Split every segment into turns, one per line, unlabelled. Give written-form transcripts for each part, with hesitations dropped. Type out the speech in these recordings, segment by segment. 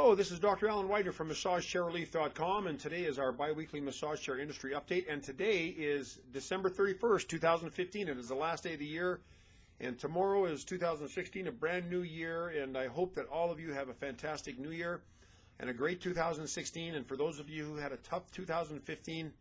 Hello, this is Dr. Alan Widener from MassageChairRelief.com, and today is our bi-weekly massage chair industry update. And today is December 31st, 2015. It is the last day of the year, and tomorrow is 2016, a brand new year. And I hope that all of you have a fantastic new year and a great 2016. And for those of you who had a tough 2015,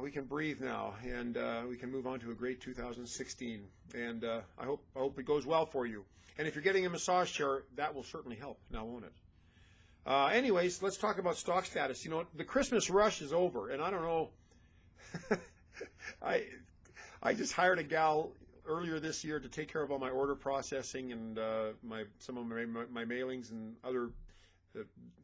we can breathe now, and we can move on to a great 2016. And I hope it goes well for you. And if you're getting a massage chair, that will certainly help, now won't it? Anyways, let's talk about stock status. You know, the Christmas rush is over, and I don't know. I just hired a gal earlier this year to take care of all my order processing and some of my mailings and other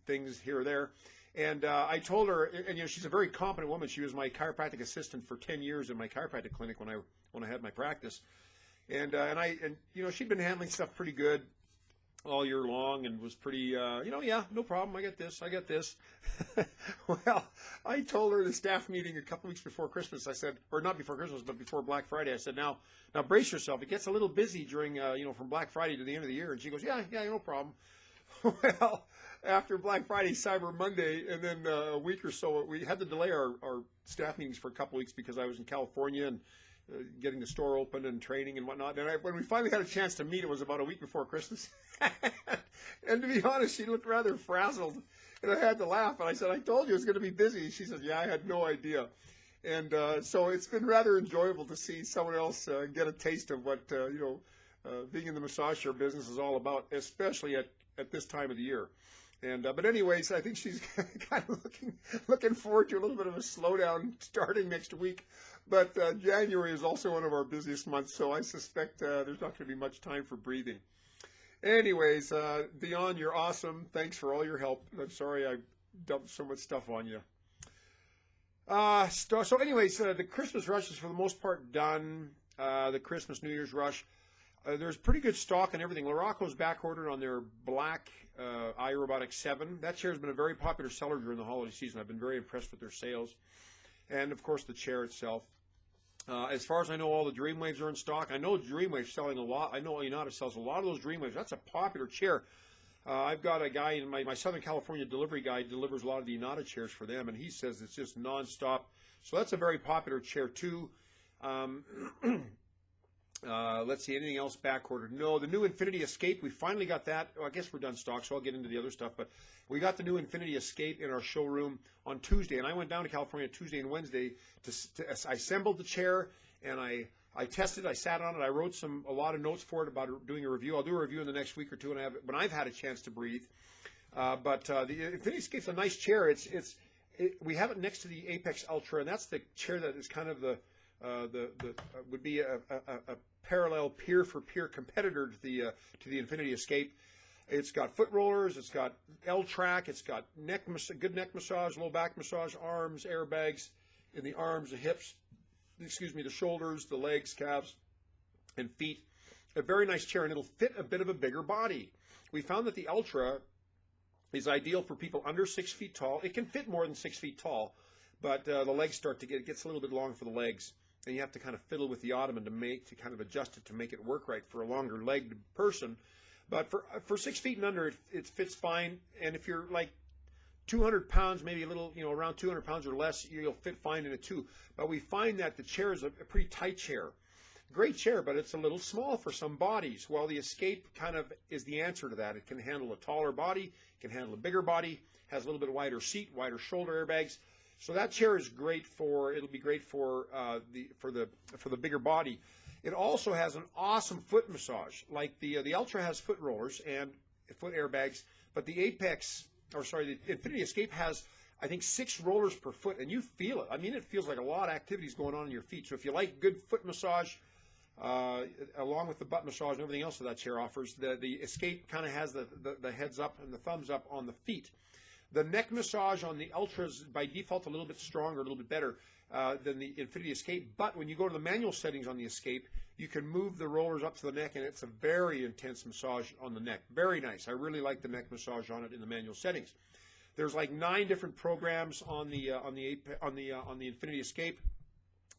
things here or there. And I told her, and you know, she's a very competent woman. She was my chiropractic assistant for 10 years in my chiropractic clinic when I had my practice. And you know, she'd been handling stuff pretty good all year long and was pretty, you know, yeah, no problem. I got this. Well, I told her at the staff meeting a couple weeks before Christmas, I said, or not before Christmas, but before Black Friday, I said, now brace yourself. It gets a little busy during, you know, from Black Friday to the end of the year. And she goes, yeah, no problem. Well, after Black Friday, Cyber Monday, and then a week or so, we had to delay our staff meetings for a couple weeks because I was in California and getting the store open and training and whatnot. And when we finally had a chance to meet, it was about a week before Christmas. And to be honest, she looked rather frazzled, and I had to laugh. And I said, I told you it was going to be busy. She said, yeah, I had no idea. And so it's been rather enjoyable to see someone else get a taste of what, you know, being in the massage chair business is all about, especially at this time of the year. And but anyways, I think she's kind of looking forward to a little bit of a slowdown starting next week. But January is also one of our busiest months, so I suspect there's not going to be much time for breathing. Anyways, Dion, you're awesome. Thanks for all your help. I'm sorry I dumped so much stuff on you. So anyways, the Christmas rush is for the most part done. The Christmas New Year's rush. There's pretty good stock and everything. Larocco's back ordered on their black iRobotic 7. That chair has been a very popular seller during the holiday season. I've been very impressed with their sales. And, of course, the chair itself. As far as I know, all the Dreamwaves are in stock. I know Dreamwave's selling a lot. I know Inata sells a lot of those Dreamwaves. That's a popular chair. I've got a guy, in my Southern California delivery guy delivers a lot of the Inata chairs for them, and he says it's just nonstop. So that's a very popular chair, too. Let's see, anything else back ordered? No, the new Infinity Escape, we finally got that. Well, I guess we're done stock, so I'll get into the other stuff. But we got the new Infinity Escape in our showroom on Tuesday, and I went down to California Tuesday and Wednesday I assembled the chair, and I tested, I sat on it, I wrote a lot of notes for it about doing a review. I'll do a review in the next week or two when I've had a chance to breathe. But the Infinity Escape's a nice chair. We have it next to the Apex Ultra, and that's the chair that is kind of would be a parallel peer-for-peer competitor to the Infinity Escape. It's got foot rollers, it's got L-track, it's got good neck massage, low back massage, arms, airbags in the arms, the hips, the shoulders, the legs, calves, and feet. A very nice chair, and it'll fit a bit of a bigger body. We found that the Ultra is ideal for people under 6 feet tall. It can fit more than 6 feet tall, but the legs it gets a little bit long for the legs. And you have to kind of fiddle with the ottoman to kind of adjust it to make it work right for a longer legged person. But for 6 feet and under, it fits fine. And if you're like 200 pounds, maybe a little, you know, around 200 pounds or less, you'll fit fine in it too. But we find that the chair is a pretty tight chair. Great chair, but it's a little small for some bodies. Well, the Escape kind of is the answer to that. It can handle a taller body, it can handle a bigger body, has a little bit wider seat, wider shoulder airbags. So that chair is great it'll be great for the bigger body. It also has an awesome foot massage. Like the Ultra has foot rollers and foot airbags, but the Infinity Escape has, I think, 6 rollers per foot, and you feel it. I mean, it feels like a lot of activities going on in your feet. So if you like good foot massage, along with the butt massage and everything else that chair offers, the Escape kind of has the heads up and the thumbs up on the feet. The neck massage on the Ultra is by default a little bit stronger, a little bit better than the Infinity Escape. But when you go to the manual settings on the Escape, you can move the rollers up to the neck, and it's a very intense massage on the neck. Very nice. I really like the neck massage on it in the manual settings. There's like 9 different programs on the Infinity Escape.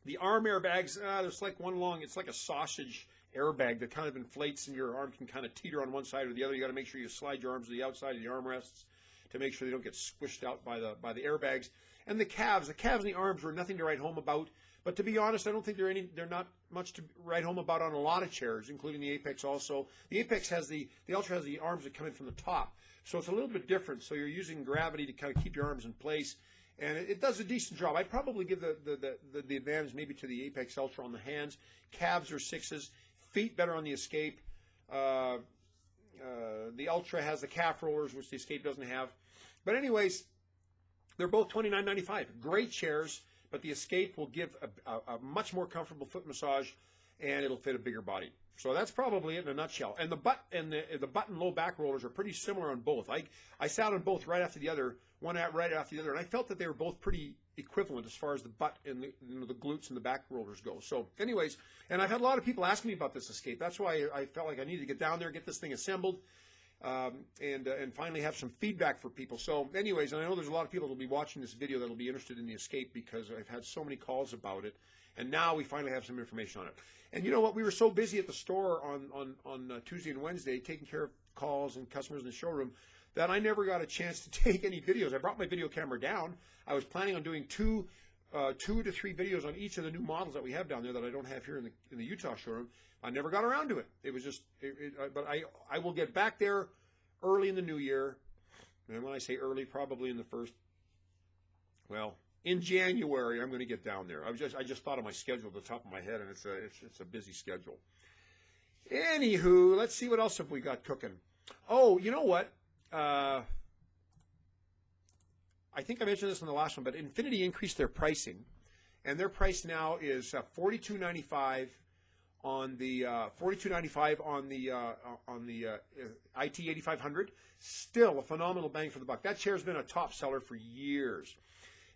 The arm airbags, there's like one long. It's like a sausage airbag that kind of inflates, and your arm can kind of teeter on one side or the other. You got to make sure you slide your arms to the outside of the armrests to make sure they don't get squished out by the airbags. And the calves and the arms were nothing to write home about. But to be honest, I don't think they're not much to write home about on a lot of chairs, including the Apex also. The Apex has the Ultra has the arms that come in from the top. So it's a little bit different. So you're using gravity to kind of keep your arms in place. And it does a decent job. I'd probably give the advantage maybe to the Apex Ultra on the hands. Calves are 6s. Feet better on the Escape. The Ultra has the calf rollers, which the Escape doesn't have. But anyways, they're both $29.95. Great chairs, but the Escape will give a much more comfortable foot massage, and it'll fit a bigger body. So that's probably it in a nutshell. And the button low back rollers are pretty similar on both. I sat on both right after the other, right after the other, and I felt that they were both pretty equivalent as far as the butt and the glutes and the back rollers go. So anyways, and I've had a lot of people asking me about this Escape. That's why I felt like I needed to get down there, get this thing assembled, and finally have some feedback for people. So anyways, I know there's a lot of people that will be watching this video that will be interested in the Escape because I've had so many calls about it, and now we finally have some information on it. And you know what? We were so busy at the store on Tuesday and Wednesday taking care of calls and customers in the showroom that I never got a chance to take any videos. I brought my video camera down. I was planning on doing two to three videos on each of the new models that we have down there that I don't have here in the Utah showroom. I never got around to it. It was just, but I will get back there early in the new year. And when I say early, probably in the first, well, in January, I'm going to get down there. I just thought of my schedule at the top of my head, and it's a busy schedule. Anywho, let's see what else have we got cooking. Oh, you know what? I think I mentioned this in the last one, but Infinity increased their pricing, and their price now is $42.95 on the IT 8500. Still a phenomenal bang for the buck. That chair's been a top seller for years.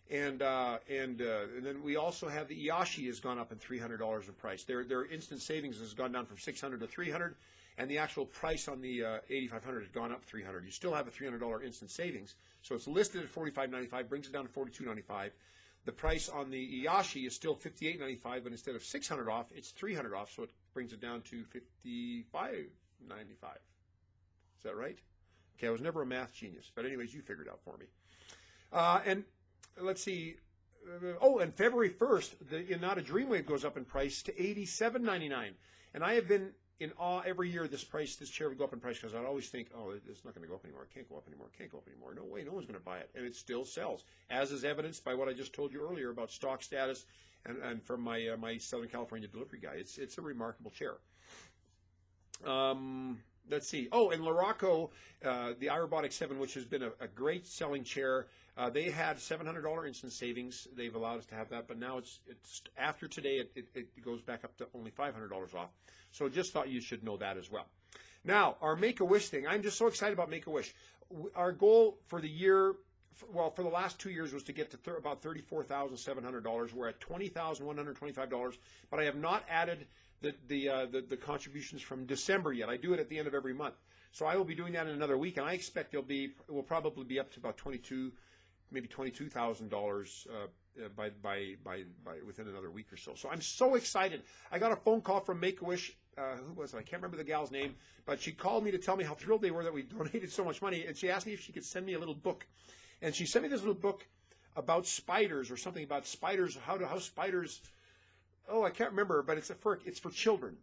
And then we also have the Iyashi has gone up in $300 in price. Their instant savings has gone down from $600 to $300, and the actual price on the 8500 has gone up $300. You still have a $300 instant savings, so it's listed at $45.95, brings it down to $42.95. The price on the Iyashi is still $58.95, but instead of $600 off, it's $300 off, so it brings it down to $55.95. Is that right? Okay, I was never a math genius, but anyways, you figured it out for me. And let's see. And February 1st, the Inada Dreamwave goes up in price to $87.99. And I have been in awe every year this chair would go up in price because I'd always think, oh, it's not going to go up anymore. It can't go up anymore. It can't go up anymore. No way, no one's going to buy it. And it still sells, as is evidenced by what I just told you earlier about stock status and from my Southern California delivery guy. It's a remarkable chair. Let's see. Oh, and Laraco, the iRobotic 7, which has been a great selling chair, they had $700 instant savings. They've allowed us to have that, but now it's after today, it goes back up to only $500 off. So just thought you should know that as well. Now, our Make-A-Wish thing. I'm just so excited about Make-A-Wish. Our goal for the year, for the last 2 years, was to get to about $34,700. We're at $20,125, but I have not added the contributions from December yet. I do it at the end of every month. So I will be doing that in another week, and I expect it will probably be up to about maybe $22,000 by within another week or so. So I'm so excited. I got a phone call from Make-A-Wish. Who was it? I can't remember the gal's name, but she called me to tell me how thrilled they were that we donated so much money, and she asked me if she could send me a little book. And she sent me this little book about spiders, or something about spiders, how spiders. Oh, I can't remember, but it's for children,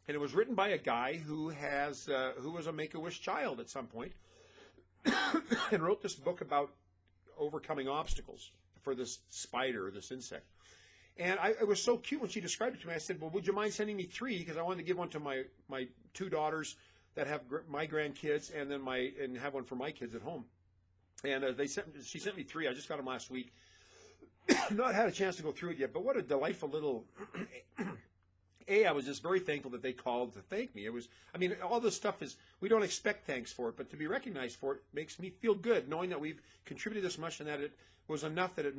and it was written by a guy who was a Make-A-Wish child at some point, and wrote this book about overcoming obstacles for this spider, this insect. And it was so cute when she described it to me. I said, well, would you mind sending me 3? Because I wanted to give one to my 2 daughters that have my grandkids, and then have one for my kids at home. And she sent me 3. I just got them last week. Not had a chance to go through it yet, but what a delightful little. I was just very thankful that they called to thank me. All this stuff we don't expect thanks for it, but to be recognized for it makes me feel good, knowing that we've contributed this much and that it was enough that it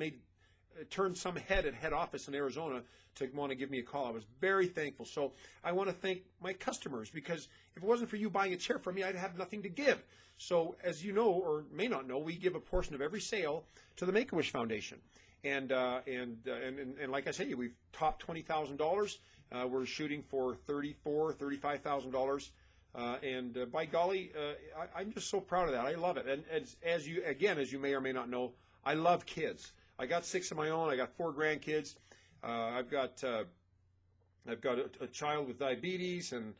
turned some head at head office in Arizona to want to give me a call. I was very thankful. So I want to thank my customers, because if it wasn't for you buying a chair from me, I'd have nothing to give. So as you know, or may not know, we give a portion of every sale to the Make-A-Wish Foundation. And like I say, we've topped $20,000. We're shooting for $35,000. And by golly, I'm just so proud of that. I love it. And as you may or may not know, I love kids. I got 6 of my own. I got 4 grandkids. I've got a child with diabetes, and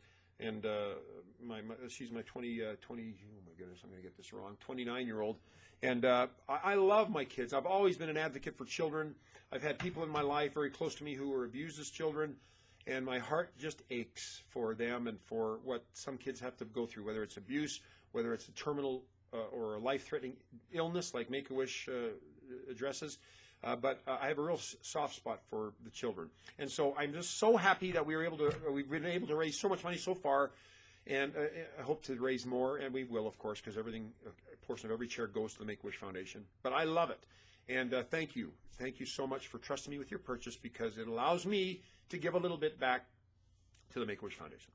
she's my 20. Oh my goodness, I'm going to get this wrong. 29-year-old. And I love my kids. I've always been an advocate for children. I've had people in my life very close to me who were abused as children. And my heart just aches for them and for what some kids have to go through, whether it's abuse, whether it's a terminal or a life-threatening illness like Make-A-Wish addresses. But I have a real soft spot for the children. And so I'm just so happy that we've been able to raise so much money so far. And I hope to raise more, and we will, of course, because a portion of every chair goes to the Make-A-Wish Foundation. But I love it. And thank you. Thank you so much for trusting me with your purchase, because it allows me to give a little bit back to the Make-A-Wish Foundation.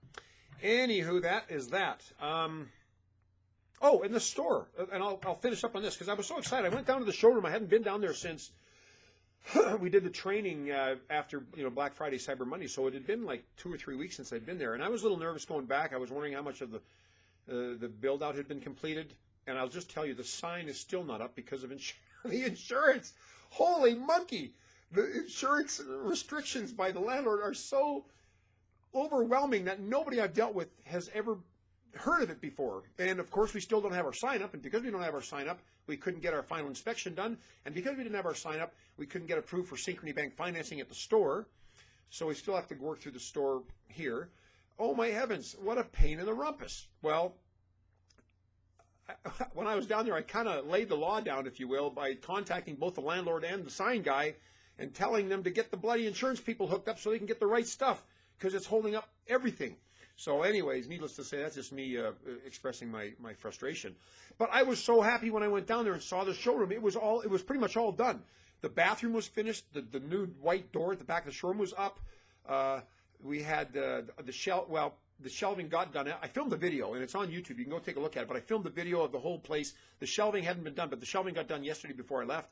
Anywho, that is that. Oh, in the store, and I'll finish up on this because I was so excited. I went down to the showroom. I hadn't been down there since we did the training after Black Friday, Cyber Monday. So it had been like 2 or 3 weeks since I'd been there, and I was a little nervous going back. I was wondering how much of the build out had been completed, and I'll just tell you the sign is still not up because of the insurance. Holy monkey! The insurance restrictions by the landlord are so overwhelming that nobody I've dealt with has ever heard of it before. And of course, we still don't have our sign up. And because we don't have our sign up, we couldn't get our final inspection done. And because we didn't have our sign up, we couldn't get approved for Synchrony Bank financing at the store. So we still have to work through the store here. Oh my heavens, what a pain in the rumpus. Well, when I was down there, I kind of laid the law down, if you will, by contacting both the landlord and the sign guy and telling them to get the bloody insurance people hooked up so they can get the right stuff, because it's holding up everything. So anyways, needless to say, that's just me expressing my frustration. But I was so happy when I went down there and saw the showroom. It was pretty much all done. The bathroom was finished. The new white door at the back of the showroom was up. We had the shelving got done. I filmed the video, and it's on YouTube. You can go take a look at it. But I filmed the video of the whole place. The shelving hadn't been done, but the shelving got done yesterday before I left.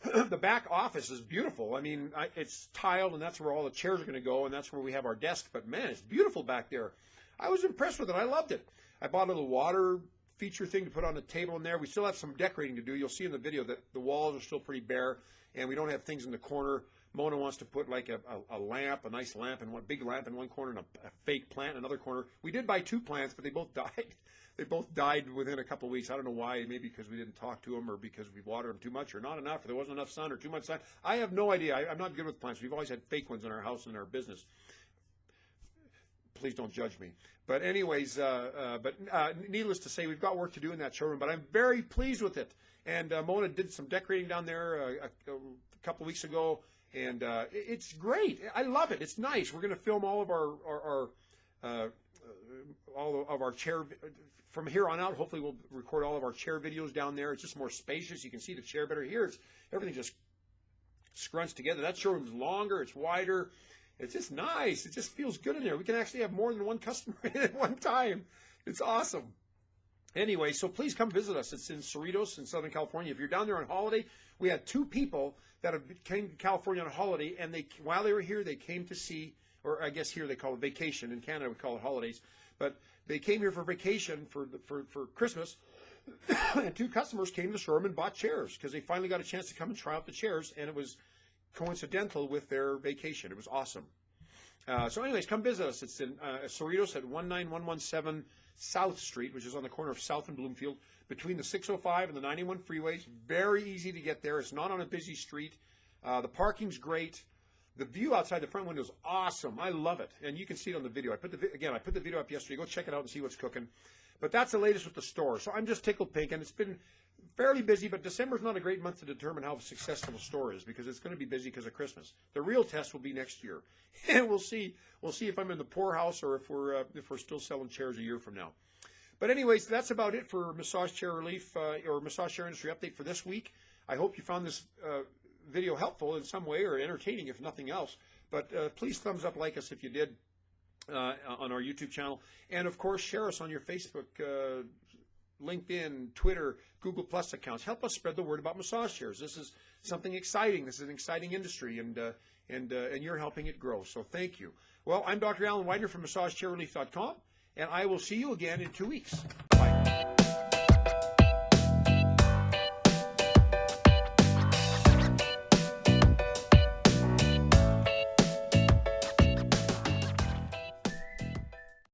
The back office is beautiful. I mean, it's tiled, and that's where all the chairs are going to go, and that's where we have our desk. But, man, it's beautiful back there. I was impressed with it. I loved it. I bought a little water feature thing to put on the table in there. We still have some decorating to do. You'll see in the video that the walls are still pretty bare, and we don't have things in the corner. Mona wants to put like a lamp, a nice lamp, and one big lamp in one corner, and a fake plant in another corner. We did buy 2 plants, but they both died. They both died within a couple of weeks. I don't know why. Maybe because we didn't talk to them, or because we watered them too much, or not enough, or there wasn't enough sun, or too much sun. I have no idea. I'm not good with plants. We've always had fake ones in our house and in our business. Please don't judge me. But anyways, needless to say, we've got work to do in that showroom, but I'm very pleased with it. And Mona did some decorating down there a couple of weeks ago, and it's great. I love it. It's nice. We're going to film all of our chair. From here on out, hopefully we'll record all of our chair videos down there. It's just more spacious. You can see the chair better here. Everything just scrunched together. That showroom's longer. It's wider. It's just nice. It just feels good in there. We can actually have more than one customer in at one time. It's awesome. Anyway, so please come visit us. It's in Cerritos in Southern California. If you're down there on holiday, we had 2 people that came to California on holiday, and while they were here, they came to see, or I guess here they call it vacation. In Canada, we call it holidays. But they came here for vacation for Christmas, and 2 customers came to the showroom and bought chairs because they finally got a chance to come and try out the chairs, and it was coincidental with their vacation. It was awesome. So anyways, come visit us. It's in Cerritos at 19117 South Street, which is on the corner of South and Bloomfield, between the 605 and the 91 freeways. Very easy to get there. It's not on a busy street. The parking's great. The view outside the front window is awesome. I love it. And you can see it on the video. I put the video up yesterday. Go check it out and see what's cooking. But that's the latest with the store. So I'm just tickled pink, and it's been fairly busy, but December's not a great month to determine how successful the store is because it's going to be busy because of Christmas. The real test will be next year. And we'll see if I'm in the poorhouse or if we're still selling chairs a year from now. But anyways, that's about it for Massage Chair Relief or Massage Chair Industry Update for this week. I hope you found this video helpful in some way or entertaining if nothing else. But please thumbs up, like us if you did on our YouTube channel. And, of course, share us on your Facebook LinkedIn, Twitter, Google Plus accounts. Help us spread the word about massage chairs. This is something exciting. This is an exciting industry, and you're helping it grow. So thank you. Well, I'm Dr. Alan Widener from MassageChairRelief.com, and I will see you again in 2 weeks. Bye.